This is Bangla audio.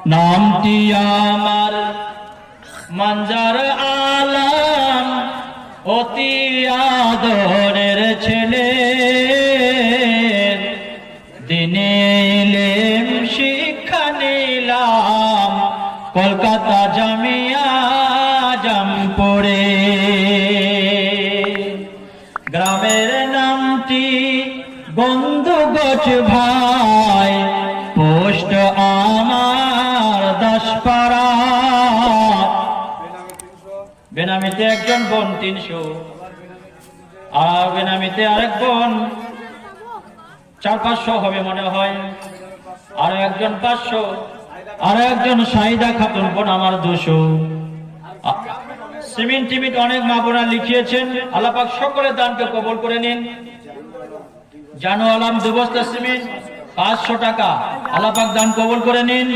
নামটি আমার মানজার আলম, অতি আদরের ছেলে, দিনে ইলম শিক্ষা নিলাম কলকাতা জামিয়া জামপুরে। গ্রামের নামটি বন্ধুগোছ ভাই, পোস্ট আমার 10 পাড়া। বেনামিতে একজন বোন 300, আর বেনামিতে আরেক বোন 400-500 হবে মনে হয়, আর একজন 500, আর একজন সাইদা খাতুন বোন আমার 200। সিমেন্ট টিমিট অনেক মা বোনা লিখিয়েছেন, আল্লাহ পাক সকলের দানকে কবুল করে নিন। জানো আলম 2 বস্তা সিমেন্ট 500 টাকা, আল্লাহ পাক দান কবুল করে নিন।